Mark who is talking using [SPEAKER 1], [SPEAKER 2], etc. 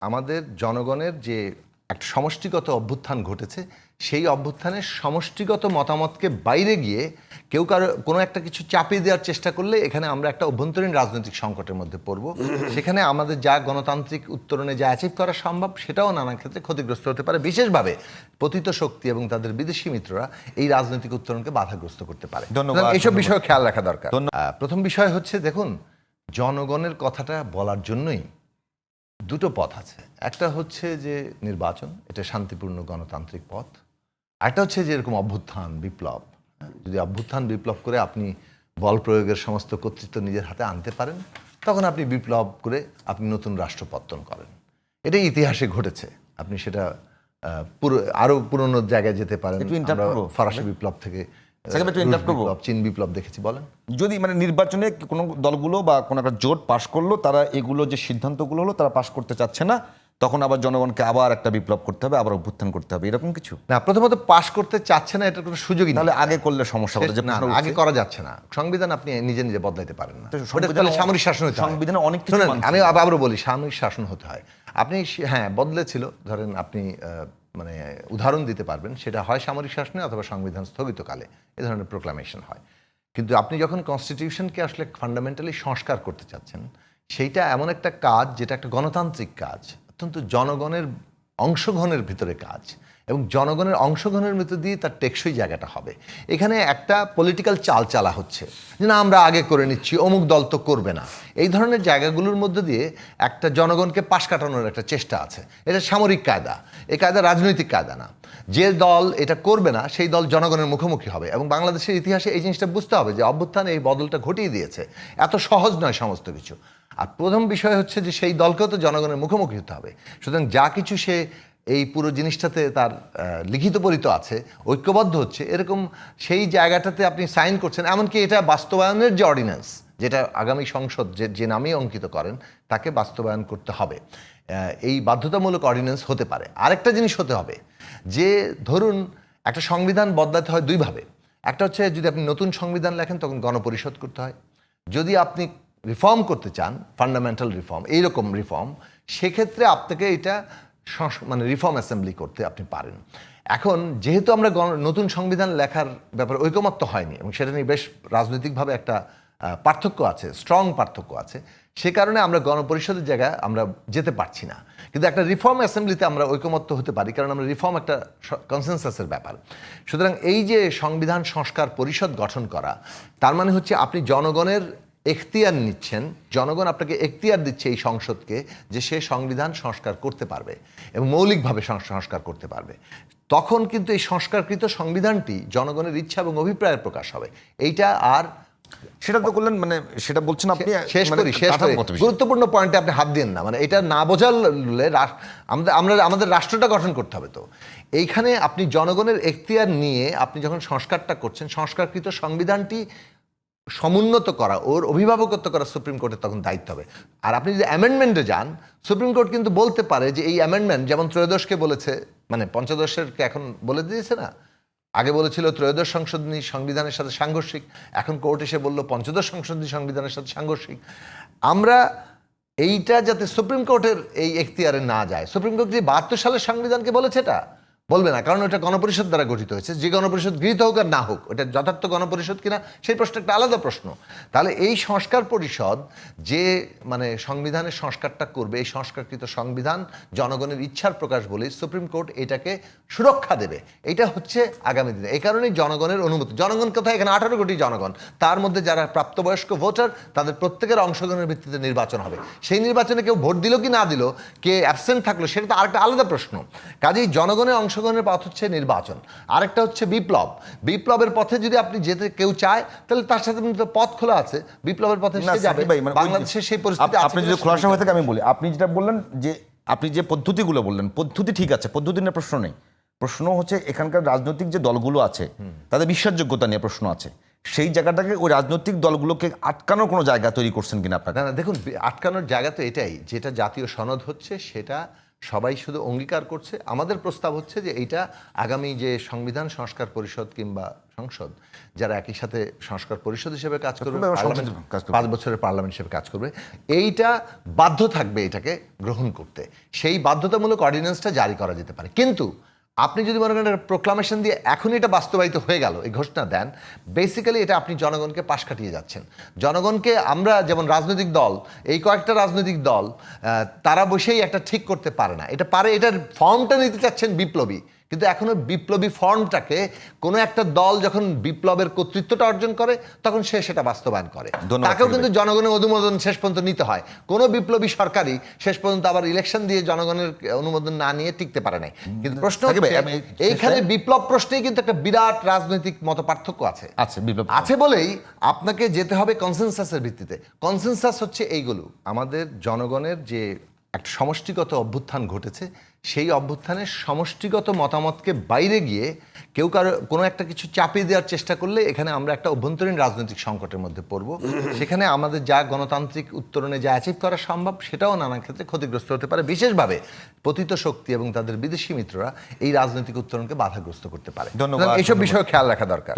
[SPEAKER 1] আমাদের জনগণের যে একটা সমষ্টিগত অভ্যুত্থান ঘটেছে, সেই অভ্যুত্থানের সমষ্টিগত মতামতকে বাইরে গিয়ে কেউ কারো কোনো একটা কিছু চাপিয়ে দেওয়ার চেষ্টা করলে এখানে আমরা একটা অভ্যন্তরীণ রাজনৈতিক সংকটের মধ্যে পড়ব। সেখানে আমাদের যা গণতান্ত্রিক উত্তরণে যা অ্যাচিভ করা সম্ভব সেটাও নানা ক্ষেত্রে ক্ষতিগ্রস্ত হতে পারে। বিশেষভাবে পতিত শক্তি এবং তাদের বিদেশি মিত্ররা এই রাজনৈতিক উত্তরণকে বাধাগ্রস্ত করতে পারে। এইসব বিষয়ে খেয়াল রাখা দরকার। প্রথম বিষয় হচ্ছে, দেখুন, জনগণের কথাটা বলার জন্যই দুটো পথ আছে। একটা হচ্ছে যে নির্বাচন, এটা শান্তিপূর্ণ গণতান্ত্রিক পথ। একটা হচ্ছে যে এরকম অভ্যুত্থান বিপ্লব। যদি অভ্যুত্থান বিপ্লব করে আপনি বল প্রয়োগের সমস্ত কর্তৃত্ব নিজের হাতে আনতে পারেন, তখন আপনি বিপ্লব করে আপনি নতুন রাষ্ট্র পত্তন করেন। এটাই ইতিহাসে ঘটেছে। আপনি সেটা আরো পুরনো জায়গায় যেতে পারেন। ফরাসি বিপ্লব থেকে চীন বিপ্লব দেখেছি। বলেন,
[SPEAKER 2] যদি মানে নির্বাচনে কোনো দলগুলো বা কোনো একটা জোট পাশ করলো, তারা এগুলো যে সিদ্ধান্তগুলো হলো তারা পাশ করতে চাচ্ছে না, তখন আবার জনগণকে আবার একটা বিপ্লব করতে হবে, আবার অভ্যুত্থান করতে হবে, এরকম কিছু
[SPEAKER 1] না। প্রথমত পাশ করতে চাচ্ছে না, এটার কোনো সুযোগই নেই।
[SPEAKER 2] তাহলে আগে করলে সমস্যা হবে।
[SPEAKER 1] আগে করা যাচ্ছে না। সংবিধান আপনি নিজে নিজে বদলাইতে পারেন না। সামরিক শাসন হতে হয়।
[SPEAKER 2] সংবিধানে অনেক কিছু,
[SPEAKER 1] আমি আবারও বলি, সামরিক শাসন হতে হয়। আপনি বদলেছিল, ধরেন আপনি মানে উদাহরণ দিতে পারবেন, সেটা হয় সামরিক শাসনে অথবা সংবিধান স্থগিতকালে এ ধরনের প্রোক্লামেশন হয়। কিন্তু আপনি যখন কনস্টিটিউশনকে আসলে ফান্ডামেন্টালি সংস্কার করতে চাচ্ছেন, সেইটা এমন একটা কাজ যেটা একটা গণতান্ত্রিক কাজ, অত্যন্ত জনগণের অংশগ্রহণের ভিতরে কাজ, এবং জনগণের অংশগ্রহণের মধ্যে দিয়ে তার টেকসই জায়গাটা হবে। এখানে একটা পলিটিক্যাল চালা হচ্ছে যে না, আমরা আগে করে নিচ্ছি, অমুক দল তো করবে না। এই ধরনের জায়গাগুলোর মধ্যে দিয়ে একটা জনগণকে পাশ কাটানোর একটা চেষ্টা আছে। এটা সামরিক কায়দা, এই কায়দা রাজনৈতিক কায়দা না। যে দল এটা করবে না সেই দল জনগণের মুখোমুখি হবে। এবং বাংলাদেশের ইতিহাসে এই জিনিসটা বুঝতে হবে যে অভ্যুত্থান এই বদলটা ঘটিয়ে দিয়েছে। এত সহজ নয় সমস্ত কিছু। আর প্রথম বিষয় হচ্ছে যে সেই দলকেও তো জনগণের মুখোমুখি হতে হবে। সুতরাং যা কিছু সে এই পুরো জিনিসটাতে তার লিখিত পরিত আছে, ঐক্যবদ্ধ হচ্ছে, এরকম সেই জায়গাটাতে আপনি সাইন করছেন। এমনকি এটা বাস্তবায়নের যে অর্ডিন্যান্স, যেটা আগামী সংসদ যে নামেই অঙ্কিত করেন তাকে বাস্তবায়ন করতে হবে, এই বাধ্যতামূলক অর্ডিন্যান্স হতে পারে। আরেকটা জিনিস হতে হবে যে, ধরুন একটা সংবিধান বদলাতে হয় দুইভাবে। একটা হচ্ছে যদি আপনি নতুন সংবিধান লেখেন তখন গণপরিষদ করতে হয়। যদি আপনি রিফর্ম করতে চান, ফান্ডামেন্টাল রিফর্ম, এইরকম রিফর্ম, সেক্ষেত্রে আপনাকে এটা মানে রিফর্ম অ্যাসেম্বলি করতে আপনি পারেন। এখন যেহেতু আমরা নতুন সংবিধান লেখার ব্যাপারে ঐকমত্য হয়নি এবং সেটা নিয়ে বেশ রাজনৈতিকভাবে একটা পার্থক্য আছে, স্ট্রং পার্থক্য আছে, সে কারণে আমরা গণপরিষদের জায়গায় আমরা যেতে পারছি না। কিন্তু একটা রিফর্ম অ্যাসেম্বলিতে আমরা ঐকমত্য হতে পারি, কারণ আমরা রিফর্ম একটা কনসেনসাসের ব্যাপার। সুতরাং এই যে সংবিধান সংস্কার পরিষদ গঠন করা, তার মানে হচ্ছে আপনি জনগণের এখতিয়ার নিচ্ছেন, জনগণ আপনাকে এখতিয়ার দিচ্ছে এই সংসদকে যে সে সংবিধান সংস্কার করতে পারবে এবং মৌলিকভাবে সংস্কার করতে পারবে। তখন কিন্তু এই সংস্কারকৃত সংবিধানটি জনগণের ইচ্ছা এবং অভিপ্রায়ের প্রকাশ হবে। এইটা আর
[SPEAKER 2] সেটা তো করলেন, মানে সেটা বলছেন আপনি।
[SPEAKER 1] শেষ করি। গুরুত্বপূর্ণ পয়েন্টে আপনি হাত দিন না। মানে এটা না বোঝালে আমাদের রাষ্ট্রটা গঠন করতে হবে। তো এইখানে আপনি জনগণের এখতিয়ার নিয়ে আপনি যখন সংস্কারটা করছেন, সংস্কারকৃত সংবিধানটি সমুন্নত করা, ওর অভিভাবকত্ব করা সুপ্রিম কোর্টের তখন দায়িত্ব হবে। আর আপনি যদি অ্যামেন্ডমেন্টে যান, সুপ্রিম কোর্ট কিন্তু বলতে পারে যে এই অ্যামেন্ডমেন্ট, যেমন ত্রয়োদশকে বলেছে, মানে পঞ্চদশেরকে এখন বলে দিয়েছে না, আগে বলেছিল ত্রয়োদশ সংশোধনী সংবিধানের সাথে সাংঘর্ষিক, এখন কোর্ট এসে বললো পঞ্চদশ সংশোধনী সংবিধানের সাথে সাংঘর্ষিক। আমরা এইটা যাতে সুপ্রিম কোর্টের এই এখতিয়ারে না যায়, সুপ্রিম কোর্ট যে 72 সালের সংবিধানকে বলেছে এটা বলবে না, কারণ ওটা গণপরিষদ দ্বারা গঠিত হয়েছে। যে গণপরিষদ গৃহীত হোক আর না হোক, ওটা যথার্থ গণপরিষদ কিনা সেই প্রশ্ন একটা আলাদা প্রশ্ন। তাহলে এই সংস্কার পরিষদ যে মানে সংবিধানের সংস্কারটা করবে, এই সংস্কারকৃত সংবিধান জনগণের ইচ্ছার প্রকাশ বলে সুপ্রিম কোর্ট এটাকে সুরক্ষা দেবে। এটা হচ্ছে আগামী দিনে। এই কারণেই জনগণের অনুমতি, জনগণ কোথায়, এখানে 18 কোটি জনগণ, তার মধ্যে যারা প্রাপ্তবয়স্ক ভোটার তাদের প্রত্যেকের অংশগ্রহণের ভিত্তিতে নির্বাচন হবে। সেই নির্বাচনে কেউ ভোট দিল কি না দিল, কে অ্যাবসেন্ট থাকলো, সেটা তো আরেকটা আলাদা প্রশ্ন। কাজেই জনগণের অংশগ্রহণের পথ হচ্ছে নির্বাচন, আরেকটা হচ্ছে বিপ্লব। বিপ্লবের পথে যদি আপনি যেতে কেউ চায়, তাহলে তার সাথে পথ খোলা আছে, বিপ্লবের পথে সে যাবে। বাংলাদেশে সেই পরিস্থিতি
[SPEAKER 2] আপনি যদি খোলাসা হয়ে থাকে আমি বলি, আপনি যেটা বললেন যে আপনি যে পদ্ধতিগুলো বললেন, পদ্ধতি ঠিক আছে, পদ্ধতি নিয়ে প্রশ্ন নেই। প্রশ্ন হচ্ছে এখানকার রাজনৈতিক যে দলগুলো আছে তাদের বিশ্বাসযোগ্যতা নিয়ে প্রশ্ন আছে। সেই জায়গাটাকে ওই রাজনৈতিক দলগুলোকে আটকানোর কোনো জায়গা তৈরি করছেন কিনা আপনারা?
[SPEAKER 1] না না, দেখুন আটকানোর জায়গা তো এটাই, যেটা জাতীয় সনদ হচ্ছে সেটা সবাই শুধু অঙ্গীকার করছে। আমাদের প্রস্তাব হচ্ছে যে এইটা আগামী যে সংবিধান সংস্কার পরিষদ কিংবা সংসদ, যারা একই সাথে সংস্কার পরিষদ হিসেবে কাজ করবে,
[SPEAKER 2] বা
[SPEAKER 1] পার্লামেন্ট
[SPEAKER 2] সংসদ কাজ করবে।
[SPEAKER 1] 5 বছরের পার্লামেন্ট হিসেবে কাজ করবে, এইটা বাধ্য থাকবে এটাকে গ্রহণ করতে। সেই বাধ্যতামূলক অর্ডিন্যান্সটা জারি করা যেতে পারে। কিন্তু আপনি যদি মনে করেন প্রোক্লামেশন দিয়ে এখনই এটা বাস্তবায়িত হয়ে গেল, এই ঘোষণা দেন, বেসিক্যালি এটা আপনি জনগণকে পাশ কাটিয়ে যাচ্ছেন। জনগণকে আমরা যেমন রাজনৈতিক দল, এই কয়েকটা রাজনৈতিক দল তারা বসেই একটা ঠিক করতে পারে না, এটা পারে, এটার ফর্মটা নিতে চাচ্ছেন বিপ্লবী, কিন্তু এখনো বিপ্লবী ফর্মটাকে কোনো একটা দল যখন বিপ্লবের কর্তৃত্বটা অর্জন করে তখন সে সেটা বাস্তবায়ন করে।
[SPEAKER 2] ধন্যবাদ
[SPEAKER 1] তাকেও
[SPEAKER 2] ফরিদ
[SPEAKER 1] কিন্তু জনগণের অনুমোদন শেষ পর্যন্ত নিতে হয়। কোনো বিপ্লবী সরকারই শেষ পর্যন্ত আবার ইলেকশন দিয়ে জনগণের অনুমোদন না নিয়ে টিকতে পারে নাই। কিন্তু প্রশ্ন
[SPEAKER 2] সাকিব ভাই,
[SPEAKER 1] হচ্ছে,
[SPEAKER 2] আমি
[SPEAKER 1] এইখানে বিপ্লব প্রশ্নেই কিন্তু একটা বিরাট রাজনৈতিক মতপার্থক্য আছে।
[SPEAKER 2] আচ্ছা, বিপ্লব
[SPEAKER 1] আছে বলেই আপনাকে যেতে হবে কনসেনসাসের ভিত্তিতে। কনসেনসাস হচ্ছে এইগুলো, আমাদের জনগণের যে একটা সমষ্টিগত অভ্যুত্থান ঘটেছে, সেই অভ্যুত্থানের সমষ্টিগত মতামতকে বাইরে গিয়ে কেউ কারো কোনো একটা কিছু চাপিয়ে দেওয়ার চেষ্টা করলে এখানে আমরা একটা অভ্যন্তরীণ রাজনৈতিক সংকটের মধ্যে পড়ব। সেখানে আমাদের যা গণতান্ত্রিক উত্তরণে যা অ্যাচিভ করা সম্ভব সেটাও নানা ক্ষেত্রে ক্ষতিগ্রস্ত হতে পারে। বিশেষভাবে পতিত শক্তি এবং তাদের বিদেশি মিত্ররা এই রাজনৈতিক উত্তরণকে বাধাগ্রস্ত করতে পারে।
[SPEAKER 2] ধন্যবাদ।
[SPEAKER 1] এইসব বিষয়ে খেয়াল রাখা দরকার।